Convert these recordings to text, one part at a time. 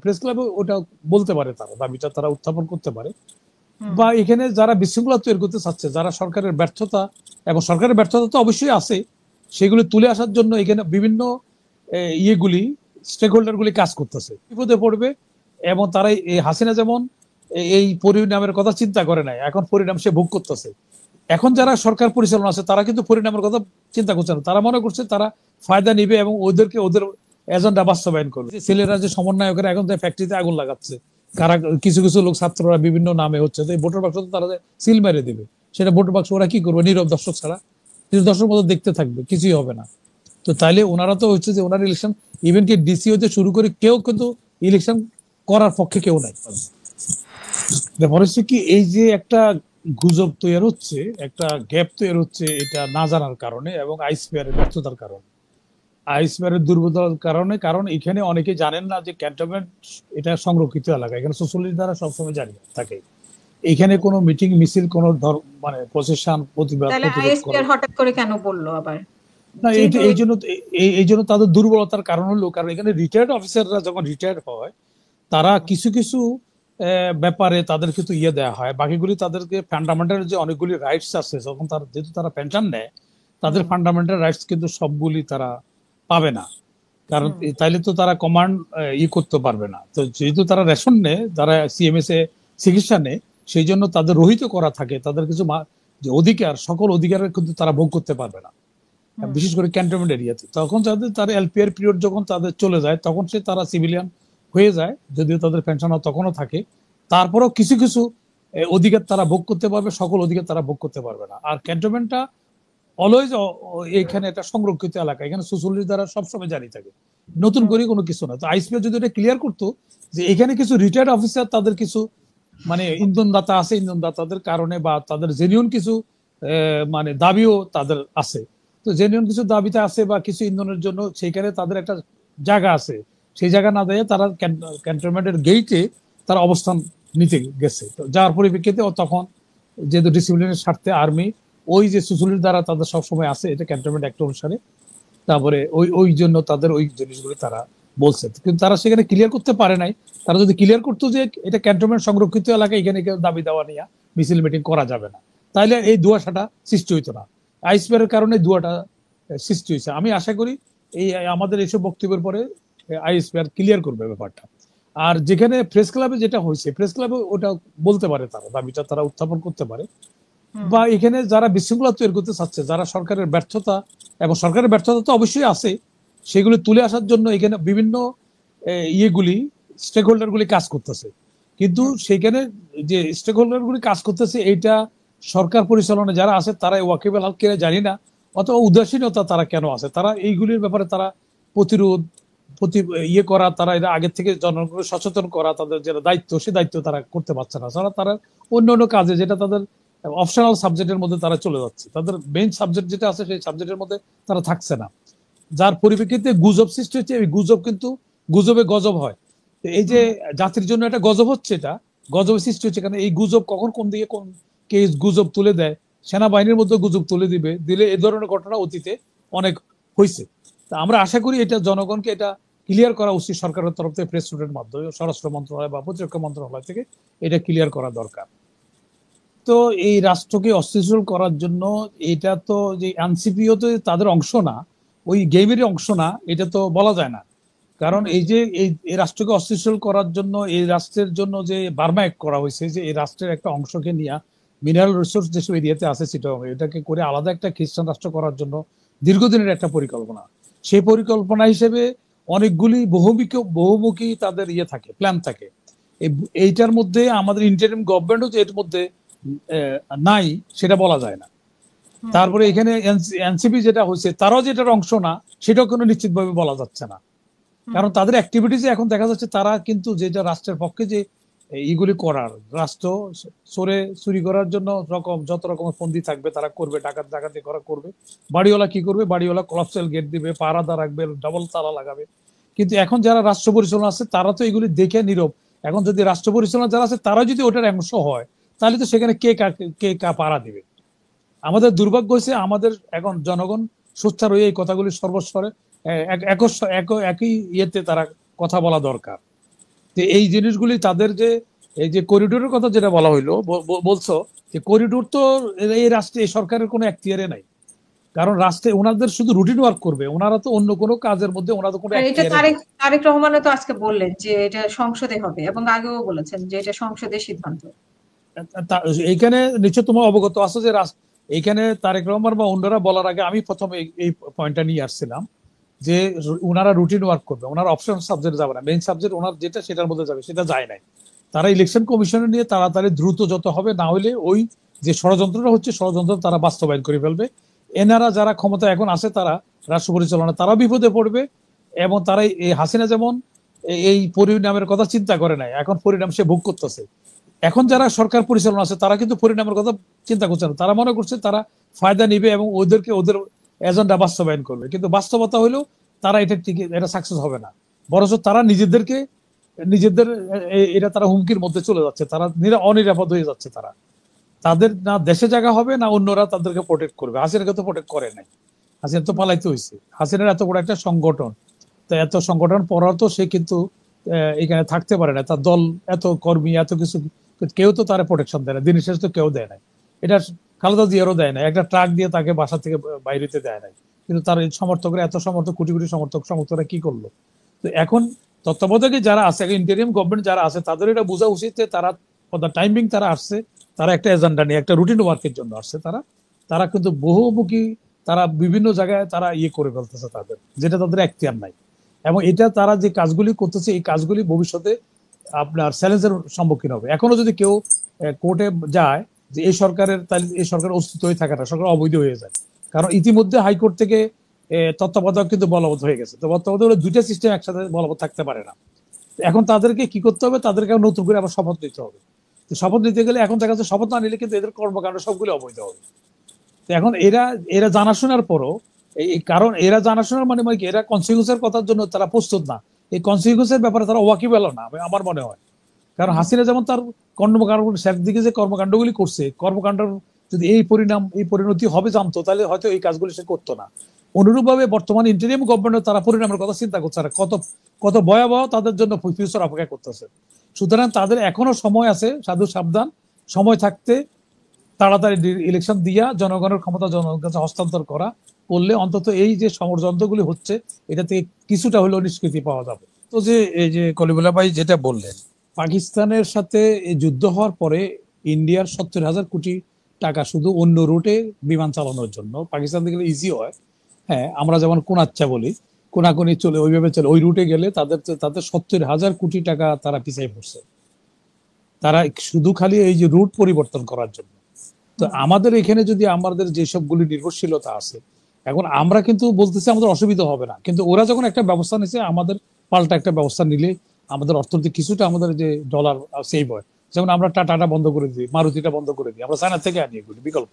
Press ক্লাবে ওটা বলতে পারে, তারা দাবিটা তারা উত্থাপন করতে পারে। বা এখানে যারা বিশৃঙ্খলা তৈরি করতে চাচ্ছে, যারা সরকারের ব্যর্থতা, এবং সরকারের ব্যর্থতা তো অবশ্যই আছে, সেগুলি তুলে আসার জন্য এখানে বিভিন্ন ইয়েগুলি, স্টেক হোল্ডার গুলি কাজ করতেছে, বিপদে পড়বে। এবং তারা এই হাসিনা যেমন এই পরিণামের কথা চিন্তা করে নাই, এখন পরিণাম সে ভোগ করতেছে। এখন যারা সরকার পরিচালনা আছে তারা কিন্তু পরিণামের কথা চিন্তা করছে না, তারা মনে করছে তারা ফায়দা নিবে এবং ওদেরকে ওদের এজেন্ডা বাস্তবায়ন করবে। ছেলেরা যে সমন্বয়কেরা এখন ফ্যাক্টরিতে আগুন লাগাচ্ছে, কারা কিছু কিছু লোক ছাত্ররা বিভিন্ন নামে হচ্ছে, তো এই ভোটার বাক্স তারা সিল মেরে দেবে, সেটা ভোটার বাক্স ওরা কি করবে? নীরব দর্শক ছাড়া দর্শক মতো দেখতে থাকবে, কিছুই হবে না। তো তাইলে ওনারা তো হচ্ছে যে ওনার ইলেকশন, ইভেন কি ডিসি হতে শুরু করে কেউ কিন্তু ইলেকশন করার পক্ষে কেউ নাই। ব্যাপার হচ্ছে কি, এই যে একটা গুজব তৈরি হচ্ছে, একটা গ্যাপ তৈরি হচ্ছে, এটা না জানার কারণে এবং আইসপিআরের ব্যর্থতার কারণে, আইসপিআরের দুর্বলতার কারণে। কারণ এখানে অনেকে জানেন না যে ক্যান্টনমেন্ট এটা সংরক্ষিত এলাকা, এখানে সোশ্যালিস্ট দ্বারা সবসময় জানি থাকে। এখানে কোনো মিটিং মিছিল, কোনো মানে প্রসেশন, প্রতিবাদ হঠাৎ করে কেন বললো আবার? না, এই জন্য তাদের দুর্বলতার কারণ হলো, কারণ এখানে রিটায়ার্ড অফিসাররা যখন রিটায়ার্ড হয়, তারা কিছু কিছু ব্যাপারে তাদের কিন্তু ইয়ে দেওয়া হয়, বাকিগুলি তাদেরকে ফান্ডামেন্টাল যে অনেকগুলি রাইটস আছে, যখন তারা যেহেতু তারা পেনশন নেয়, তাদের ফান্ডামেন্টাল রাইটস কিন্তু সবগুলি তারা পাবে না। কারণ তাইলে তো তারা কমান্ড করতে পারবে না। তো যেহেতু তারা রেশন নেয়, তারা সিএমএস এ চিকিৎসা নেয়, সেই জন্য তাদের রহিত করা থাকে, তাদের কিছু যে অধিকার, সকল অধিকারের কিন্তু তারা ভোগ করতে পারবে না, বিশেষ করে ক্যান্টনমেন্ট এরিয়াতে। তখন তাদের এলপিআর পিরিয়ড যখন তাদের চলে যায়, তখন তারা সিভিলিয়ান হয়ে যায়, যদিও তাদের পেনশন তখনও থাকে। তারপরেও কিছু কিছু অধিকার তারা ভোগ করতে পারবে, সকল অধিকার তারা ভোগ করতে পারবে না। আর ক্যান্টনমেন্টটা অলওয়েজ এখানে একটা সংরক্ষিত এলাকা, এখানে সোশ্যালিস্ট দ্বারা সবসময় জারি থাকে, নতুন করে কোনো কিছু না। তো আইসপিআর যদি এটা ক্লিয়ার করতো যে এখানে কিছু রিটায়ার্ড অফিসার, তাদের কিছু মানে ইন্ধনদাতা আছে, ইন্ধনদাতাদের কারণে বা তাদের জেনুইন কিছু মানে দাবিও তাদের আছে, তো জেনুইন কিছু দাবিতে আছে বা কিছু ইন্ধনের জন্য সেইখানে তাদের একটা জায়গা আছে, সেই জায়গা না দেয় তারা ক্যান্টনমেন্টের গেইটে তারা অবস্থান নিতে গেছে। তো যার পরিপ্রেক্ষিতে তখন যেহেতু ডিসিপ্লিনের স্বার্থে আর্মি ওই যে সুসুলির দ্বারা তাদের সবসময় আছে, এটা ক্যান্টনমেন্ট অ্যাক্ট অনুসারে, তারপরে ওই জন্য তাদের ওই জিনিসগুলো তারা বলছে, কিন্তু তারা সেখানে ক্লিয়ার করতে পারে নাই। তারা যদি ক্লিয়ার করতো যে এটা ক্যান্টনমেন্ট সংরক্ষিত এলাকা, এখানে কেউ দাবি দেওয়া নিয়ে মিছিল মিটিং করা যাবে না, তাইলে এই দুয়াশাটা সৃষ্টি হইতো না। আইসপিআর এর কারণে দুয়াটা সৃষ্টি হয়েছে। আমি আশা করি এই আমাদের এইসব বক্তব্যের পরে আইসপিআর ক্লিয়ার করবে ব্যাপারটা। আর যেখানে প্রেস ক্লাবে যেটা হয়েছে, প্রেস ক্লাবে ওটা বলতে পারে, তারা দাবিটা তারা উত্থাপন করতে পারে। বা এখানে যারা বিশৃঙ্খলা তৈরি করতে চাচ্ছে, যারা সরকারের ব্যর্থতা, এবং সরকারের ব্যর্থতা তো অবশ্যই আছে, সেগুলি তুলে আসার জন্য এখানে বিভিন্ন ইয়েগুলি, স্টেক হোল্ডার গুলি কাজ করতেছে। কিন্তু সেখানে যে স্টেক হোল্ডার গুলি কাজ করতেছে, এইটা সরকার পরিচালনা যারা আছে তারা ওয়াকিবল হাল কিনা জানি না, অথবা উদাসীনতা তারা কেন আছে, তারা এইগুলির ব্যাপারে তারা প্রতিরোধ ইয়ে করা, তারা এরা আগের থেকে জনগণকে সচেতন করা, তাদের যেটা দায়িত্ব, সে দায়িত্ব তারা করতে পারছে না। তারা অন্য অন্য কাজে, যেটা তাদের অপশনাল সাবজেক্টের মধ্যে তারা চলে যাচ্ছে, তাদের মেইন সাবজেক্ট যেটা আছে সেই সাবজেক্টের মধ্যে তারা থাকছে না। যার পরিপ্রেক্ষিতে গুজব সৃষ্টি হচ্ছে। এই গুজব কিন্তু গুজবে গজব হয়। এই যে জাতির জন্য একটা গজব হচ্ছে, এটা গজবের সৃষ্টি হচ্ছে, কারণ এই গুজব কখন কোন দিকে কোন কেস গুজব তুলে দেয়, সেনাবাহিনীর মধ্যে গুজব তুলে দিলে এই ধরনের ঘটনা অতীতে অনেক হয়েছে। তা আমরা আশা করি এটা জনগণকে এটা ক্লিয়ার করা উচিত, সরকারের তরফ থেকে প্রেস নোটের মাধ্যমে, স্বরাষ্ট্র মন্ত্রণালয় বা প্রতিরক্ষা মন্ত্রণালয় থেকে এটা ক্লিয়ার করা দরকার। তো এই রাষ্ট্রকে অস্থিতিশীল করার জন্য, এটা তো যে এনসিপিও তো তাদের অংশ না, ওই গেমেরই অংশ না, এটা তো বলা যায় না। কারণ এই যে এই রাষ্ট্রকে অস্থিতিশীল করার জন্য, এই রাষ্ট্রের জন্য যে বার্মা অ্যাক্ট করা হয়েছে, যে এই রাষ্ট্রের একটা অংশকে নিয়ে মিনারেল রিসোর্স যেসব এরিয়াতে আছে সেটা এটাকে করে আলাদা একটা খ্রিস্টান রাষ্ট্র করার জন্য দীর্ঘদিনের একটা পরিকল্পনা। সেই পরিকল্পনা হিসেবে অনেকগুলি বহুমুখী তাদের থাকে, প্ল্যান থাকে। এইটার মধ্যে আমাদের ইন্টারিম গভর্নমেন্টও যে এর মধ্যে নাই সেটা বলা যায় না। তারপরে এখানে এনসিপি যেটা হয়েছে, তারাও যেটার অংশ না, সেটাও কোনো নিশ্চিতভাবে বলা যাচ্ছে না। কারণ তাদের অ্যাক্টিভিটিস এখন দেখা যাচ্ছে, তারা কিন্তু যেটা রাষ্ট্রের পক্ষে যে এইগুলি করার, রাষ্ট্র চুরি করার জন্য যত রকমের ফন্দি থাকবে তারা করবে, ডাকাতি করা করবে। বাড়িওয়ালা কি করবে? বাড়িওয়ালা কলাপসাল গেট দিবে, পাহারাদা রাখবে, ডাবল তালা লাগাবে। কিন্তু এখন যারা রাষ্ট্র পরিচালনা আছে তারা তো এগুলি দেখে নীরব। এখন যদি রাষ্ট্র পরিচালনা যারা আছে তারা যদি ওটার অংশ হয়, তাহলে তো সেখানে কে পাহারা দিবে? আমাদের দুর্ভাগ্য হয়েছে, আমাদের এখন জনগণ সোচ্চার হয়ে এই কথাগুলি সর্বস্তরে একই ইয়েতে তারা কথা বলা দরকার। এই জিনিসগুলি তাদের যে এই যে করিডোরের কথা যেটা বলা হইলো বলছো যে করিডোর তো এই রাষ্ট্রে এই সরকারের কোনো এখতিয়ারে নাই, কারণ রাষ্ট্রে ওনাদের শুধু রুটিন ওয়ার্ক করবে, ওনারা তো অন্য কোনো কাজের মধ্যে ওনাদের কোনো আর এটা এখতিয়ারে তারেক নেই। তারেক রহমানও তো আজকে বললেন যে এটা সংসদে হবে এবং আগেও বলেছেন যে এটা সংসদের সিদ্ধান্ত। এইখানে নিশ্চয় তোমার অবগত আছে যে এইখানে তারেক রহমান বা অন্যরা বলার আগে আমি প্রথমে এই পয়েন্টটা নিয়ে আসছিলাম যে ওনারা রুটিন ওয়ার্ক করবে, ওনারা অপশন সাবজেক্ট যাবে না, মেইন সাবজেক্ট ওনার যেটা সেটার মধ্যে যাবে, সেটা যায় নাই। তারা ইলেকশন কমিশনে নিয়ে তাড়াতাড়ি দ্রুত যত হবে, না হলে ওই যে ষড়যন্ত্রটা হচ্ছে ষড়যন্ত্র তারা বাস্তবায়ন করে ফেলবে। এনারা যারা ক্ষমতা এখন আছে তারা রাষ্ট্র পরিচালনা তারা বিপদে পড়বে, এবং তারা এই হাসিনা যেমন এই পরিণামের কথা চিন্তা করে নাই, এখন পরিণাম সে ভোগ করতেছে। এখন যারা সরকার পরিচালনা আছে তারা কিন্তু পরিণামের কথা চিন্তা করছে না, তারা মনে করছে তারা ফায়দা নিবে এবং ওদেরকে ওদের এজেন্ডা বাস্তবায়ন করবে, কিন্তু বাস্তবতা হলো তারা এটা সাকসেস হবে না। বরঞ্চ তারা নিজেদের এটা তারা হুমকির মধ্যে চলে যাচ্ছে, তারা অনিরাপদ হয়ে যাচ্ছে। তারা তাদের না দেশে জায়গা হবে, না অন্যরা তাদেরকে প্রোটেক্ট করবে। হাসিনাকে তো প্রোটেক্ট করে নাই, হাসিনা তো পালাইতে হয়েছে। হাসিনার এত বড় একটা সংগঠন, তো এত সংগঠন পড়ার তো সে কিন্তু এখানে থাকতে পারে না, তার দল এত কর্মী এত কিছু, কেউ তো তারা প্রোটেকশন দেয় না, দিনের শেষে তো কেউ দেয় না। এটা খালেদা জিয়ারও দেয় না, একটা ট্রাক দিয়ে তাকে বাসা থেকে বাইরেতে দেয় নাই, কিন্তু তার এই সমর্থকরা এত সমর্থক কোটি কোটি সমর্থকরা কি করলো? তো এখন তত্ত্বাবধায়ক যারা আছে, ইন্টেরিয়াম গভর্নমেন্ট যারা আছে, তাদের এটা বোঝা উচিত যে তারা টাইমিং তারা আসছে, তারা একটা এজেন্ডা নিয়ে একটা রুটিন ওয়ার্কের জন্য আসছে। তারা কিন্তু বহুমুখী, তারা বিভিন্ন জায়গায় তারা করে ফেলতেছে তাদের, যেটা তাদের এখতিয়ার নাই। এবং এটা তারা যে কাজগুলি করতেছে এই কাজগুলি ভবিষ্যতে আপনার চ্যালেঞ্জের সম্মুখীন হবে। এখনো যদি কেউ কোর্টে যায় যে এই সরকারের, তাহলে এই সরকারের অস্তিত্ব হয়ে থাকে না, সরকার অবৈধ হয়ে যায়। কারণ ইতিমধ্যে হাইকোর্ট থেকে তত্ত্বাবধায়ক কিন্তু বলবৎ হয়ে গেছে। তো তত্ত্বাবধায়ক দুইটা সিস্টেম একসাথে বলবৎ থাকতে পারে না। এখন তাদেরকে কি করতে হবে? তাদেরকে নতুন করে আবার শপথ নিতে হবে। তো শপথ নিতে গেলে এখন দেখা যাচ্ছে শপথ না নিলে কিন্তু এদের কর্মকাণ্ড সবগুলো অবৈধ হবে। তো এখন এরা এরা জানাশোনার পরও কারণ এরা জানাশোনার মানে এরা কনসিকুয়েন্সের কথার জন্য তারা প্রস্তুত না, এই কনসিকুয়েন্সের ব্যাপারে তারা ওয়াকিবল না আমার মনে হয়। কারণ হাসিনা যেমন তার কর্মকাণ্ড শেষ দিকে যে কর্মকাণ্ডগুলি করছে, কর্মকাণ্ড যদি এই পরিণতি হবে জানতো, তাহলে হয়তো এই কাজগুলি সে করতো না। অনুরূপভাবে বর্তমান ইন্টারিয়াম গভর্নমেন্ট তারা পরিণামের কথা চিন্তা করছে না, কত কত ভয়াবহ তাদের জন্য ফিউচার অপেক্ষা করতেছে। সুতরাং তাদের এখনো সময় আছে, সাবধান, সময় থাকতে তাড়াতাড়ি ইলেকশন দিয়া জনগণের ক্ষমতা জনগণের কাছে হস্তান্তর করলে অন্তত এই যে ষড়যন্ত্রগুলি হচ্ছে এটা থেকে কিছুটা হলেও নিষ্কৃতি পাওয়া যাবে। তো যে এই যে কলিমুল্লাহ ভাই যেটা বললেন, পাকিস্তানের সাথে যুদ্ধ হওয়ার পরে ইন্ডিয়ার 70,000 কোটি টাকা শুধু অন্য রুটে বিমান চালানোর জন্য, পাকিস্তান থেকে ইজি হয়। হ্যাঁ, আমরা যেমন কোনাচ্চা বলি, কোনাকুনি চলে ওইভাবে চলে, ওই রুটে গেলে তাদের 70,000 কোটি টাকা তারা পিছিয়ে পড়ছে, তারা শুধু খালি এই যে রুট পরিবর্তন করার জন্য। তো আমাদের এখানে যদি আমাদের যেসবগুলি নির্ভরশীলতা আছে, এখন আমরা কিন্তু বলতেছি আমাদের অসুবিধা হবে না, কিন্তু ওরা যখন একটা ব্যবস্থা নিচ্ছে, আমাদের পাল্টা একটা ব্যবস্থা নিলে আমাদের অর্থনৈতিক কিছুটা আমাদের যে ডলার সেভ হয়। যেমন আমরা টাটাটা বন্ধ করে দিই, মারুতিটা বন্ধ করে দিই, আমরা চায়না থেকে আনি এগুলি বিকল্প,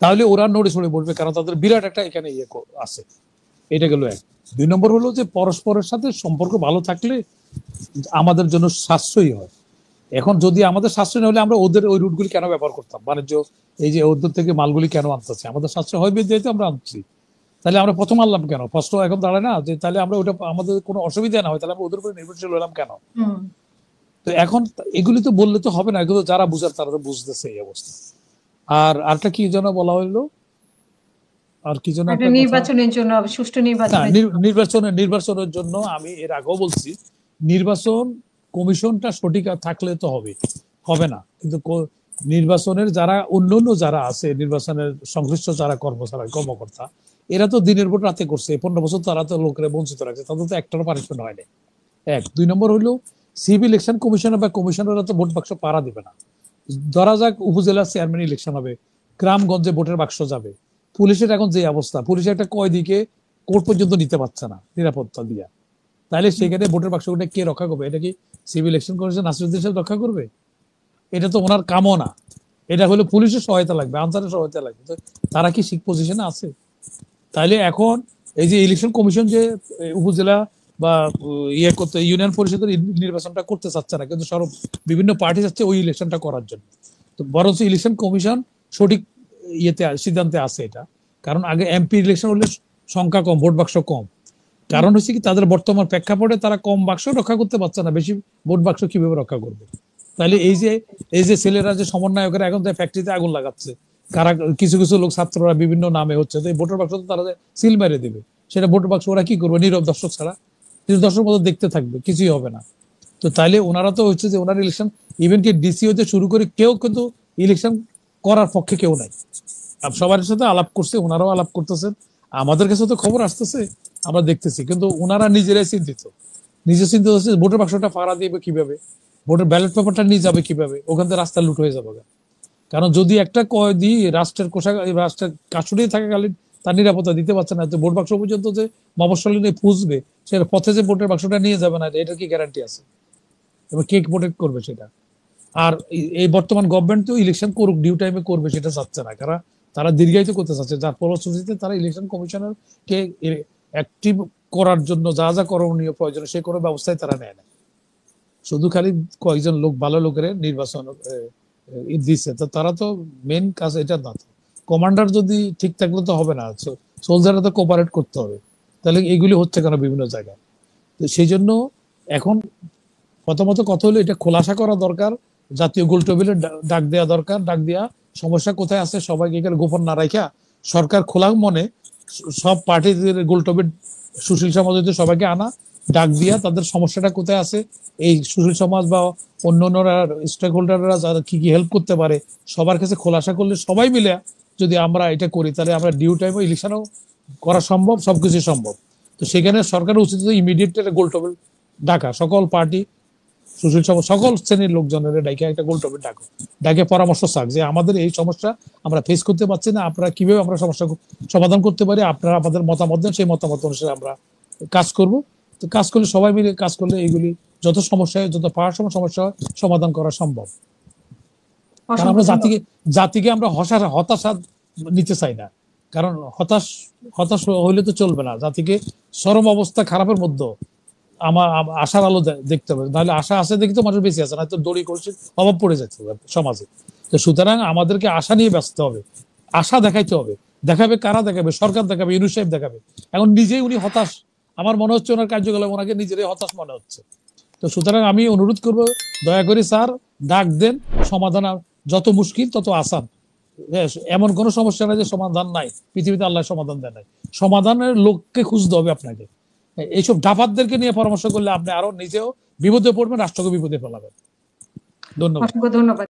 তাহলে ওরা নড়ে চড়ে বলবে, কারণ তাদের বিরাট একটা এখানে আছে। এটা গেল এক। 2 নম্বর হলো যে পরস্পরের সাথে সম্পর্ক ভালো থাকলে আমাদের জন্য সাশ্রয়ী হয়। এখন যদি আমাদের সাশ্রয় না হলে আমরা ওদের ওই রুটগুলি কেন ব্যবহার করতাম? বাণিজ্য এই যে ওদের থেকে মালগুলি কেন আনতেছে, আমাদের সাশ্রয় হয় যেহেতু আমরা আনছি, তাহলে আমরা প্রথম আনলাম কেন? প্রশ্ন এখন দাঁড়ায় না যে তাহলে আমরা ওটা আমাদের কোনো অসুবিধা না হয়, তাহলে আমরা ওদের উপরে নির্ভরশীল হলাম কেন? তো এখন এগুলি তো বললে তো হবে না, এগুলো যারা বুঝার তারা তো বুঝতেছে এই অবস্থা। আর আরটা কি যেন বলা হইলো, আর কি যেন একটা নির্বাচনের জন্য, সুষ্ঠু নির্বাচনের জন্য আমি এর আগেও বলছি, নির্বাচন কমিশনটা সঠিক থাকলে তো হবে না, কিন্তু নির্বাচনের যারা অন্যান্য যারা আছে, নির্বাচনের সংশ্লিষ্ট যারা কর্মকর্তা, এরা তো দিনের ভোট রাতে করছে, 15 বছর তারা তো লোকেরা বঞ্চিত রাখছে, তাদের তো একটারও পানিশমেন্ট হয়নি। 2 নম্বর হইলো সিভিল ইলেকশন কমিশনার বা কমিশনাররা তো ভোট বাক্স পাড়া দিবে না। ধরা যাক উপজেলা চেয়ারম্যান ইলেকশন হবে, গ্রামগঞ্জে ভোটের বাক্স যাবে, পুলিশের এখন যে অবস্থা, পুলিশের একটা কয়েদিকে কোর্ট পর্যন্ত নিতে পারছে না নিরাপত্তা দিয়া, তাহলে সেখানে ভোটের বাক্সটা কে রক্ষা করবে? এটা কি সিভিল ইলেকশন কমিশন নাসিরুদ্দিন সাহেব রক্ষা করবে? এটা তো ওনার কামও না। এটা হলো পুলিশের সহায়তা লাগবে, আনসারের সহায়তা লাগবে। তারা কি ঠিক পজিশনে আছে? তাইলে এখন এই যে ইলেকশন কমিশন যে উপজেলা বা করতে ইউনিয়ন পরিষদের নির্বাচনটা করতে চাচ্ছে না, কিন্তু বিভিন্ন পার্টি চাচ্ছে ওই ইলেকশনটা করার জন্য। তো বরঞ্চ ইলেকশন কমিশন সঠিক সিদ্ধান্তে আছে এটা, কারণ আগে এমপি ইলেকশন হলে সংখ্যা কম, ভোট বাক্স কম, কারণ হচ্ছে কি তাদের বর্তমান প্রেক্ষাপটে তারা কম বাক্স রক্ষা করতে পারছে না, বেশি ভোট বাক্স কিভাবে রক্ষা করবে? তাহলে এই যে ছেলেরা যে সমন্বয়করা এখন ফ্যাক্টরিতে আগুন লাগাচ্ছে, কারা কিছু কিছু লোক ছাত্ররা বিভিন্ন নামে হচ্ছে, তো এই ভোটার বাক্স তো তারা সিল মেরে দেবে, সেটা ভোটার বাক্স ওরা কি করবে? নীরব দর্শক ছাড়া নীরব দর্শক মতো দেখতে থাকবে, কিছুই হবে না। তো তাইলে ওনারা তো হচ্ছে যে ওনার ইলেকশন, ইভেন কি ডিসি হতে শুরু করে কেউ কিন্তু ইলেকশন করার পক্ষে কেউ নাই। সবার সাথে আলাপ করছে, ওনারাও আলাপ করতেছেন, আমাদের কাছে তো খবর আসতেছে, আমরা দেখতেছি, কিন্তু ওনারা নিজেরাই চিন্তিত, নিজে চিন্তিত হচ্ছে ভোটের বাক্সটা ফাড়া দিবে কিভাবে, ভোটের ব্যালট পেপারটা নিয়ে যাবে কিভাবে, ওখান থেকে রাস্তা লুট হয়ে যাবে। কারণ যদি একটা কয়েদি রাষ্ট্রের রাষ্ট্রের কাছুরেই থাকাকালীন তার নিরাপত্তা দিতে পারছে না, তো ভোট বাক্স পর্যন্ত যে মফস্বলে নিয়ে পুষবে, সে পথে যে ভোটের বাক্সটা নিয়ে যাবে না, এটার কি গ্যারান্টি আছে? এবার কে প্রোটেক্ট করবে সেটা? আর এই বর্তমান গভর্নমেন্ট তো ইলেকশন করুক, ডিউ টাইমে করবে সেটা চাচ্ছে না, কারণ তারা দীর্ঘায়িত করতে চাচ্ছে, যার ফলশ্রুতিতে তারা ইলেকশন কমিশনার কে অ্যাক্টিভ করার জন্য যা যা করণীয় প্রয়োজন সে কোনো ব্যবস্থায় তারা নেয় না, শুধু খালি কয়েকজন লোক, ভালো লোকের নির্বাচন দিচ্ছে। তো তারা তো মেন কাজ এটা না, কমান্ডার যদি ঠিক থাকলে তো হবে না, সোলজাররা তো কোপারেট করতে হবে। তাহলে এগুলি হচ্ছে কেন বিভিন্ন জায়গায়? তো সেই জন্য এখন প্রথমত কথা হলো এটা খোলাসা করা দরকার, জাতীয় গোল টেবিলে ডাক দেওয়া দরকার, ডাক দেওয়া সমস্যা কোথায় আছে সবাইকে এখানে গোপন না রাখা সরকার খোলা মনে সব পার্টিদের গোল টেবিল সুশীল সমাজ সবাইকে আনা, ডাক দিয়া তাদের সমস্যাটা কোথায় আছে, এই সুশীল সমাজ বা অন্য অন্যরা স্টেক হোল্ডাররা যারা কি কি হেল্প করতে পারে সবার কাছে খোলাসা করলে, সবাই মিলে যদি আমরা এটা করি, তাহলে আমরা ডিউ টাইমে ইলেকশনও করা সম্ভব, সবকিছু সম্ভব। তো সেখানে সরকারের উচিত ইমিডিয়েট একটা গোল টেবিল ডাকা, সকল পার্টি সুশীল সমাজ সকল শ্রেণীর লোকজনের ডাকে একটা গোল টেবিল ডাকো, ডাকে পরামর্শ চাক যে আমাদের এই সমস্যা আমরা ফেস করতে পারছি না, আপনারা কিভাবে আমরা সমস্যা সমাধান করতে পারি, আপনারা আমাদের মতামত দেন, সেই মতামত অনুসারে আমরা কাজ করব। তো কাজ করলে সবাই মিলে কাজ করলে এইগুলি যত সমস্যা যত পাওয়ার সমস্যা সমাধান করা সম্ভব। কারণ আমরা জাতিকে আমরা হতাশা নিতে চাই না, কারণ হতাশ হইলে তো চলবে না, জাতিকে চরম অবস্থা খারাপের মধ্যে আমার আশার আলো দেখতে হবে, নাহলে আশা আছে দেখি তো মানুষ বেঁচে আছে, না তো দড়ি করছে অভাব পড়ে যাচ্ছে সমাজে। তো সুতরাং আমাদেরকে আশা নিয়ে ব্যস্ত হবে, আশা দেখাইতে হবে। দেখাবে কারা? দেখাবে সরকার, দেখাবে ইউনূস সাহেব দেখাবে। এখন নিজেই উনি হতাশ, আমার মনে হচ্ছে ওনার কার্যকলাপ ওনাকে নিজেরই হতাশ মনে হচ্ছে। তো সুতরাং আমি অনুরোধ করবো, দয়া করে স্যার ডাক দেন, সমাধান যত মুশকিল তত আসান। এমন কোন সমস্যা নাই যে সমাধান নাই, পৃথিবীতে আল্লাহ সমাধান দেয় নাই, সমাধানের লোককে খুঁজতে হবে আপনাকে। এইসব ডাফাতদেরকে নিয়ে পরামর্শ করলে আপনি আরো নিজেও বিপদে পড়বেন, রাষ্ট্রকে বিপদে ফেলাবেন। ধন্যবাদ। অসংখ্য ধন্যবাদ।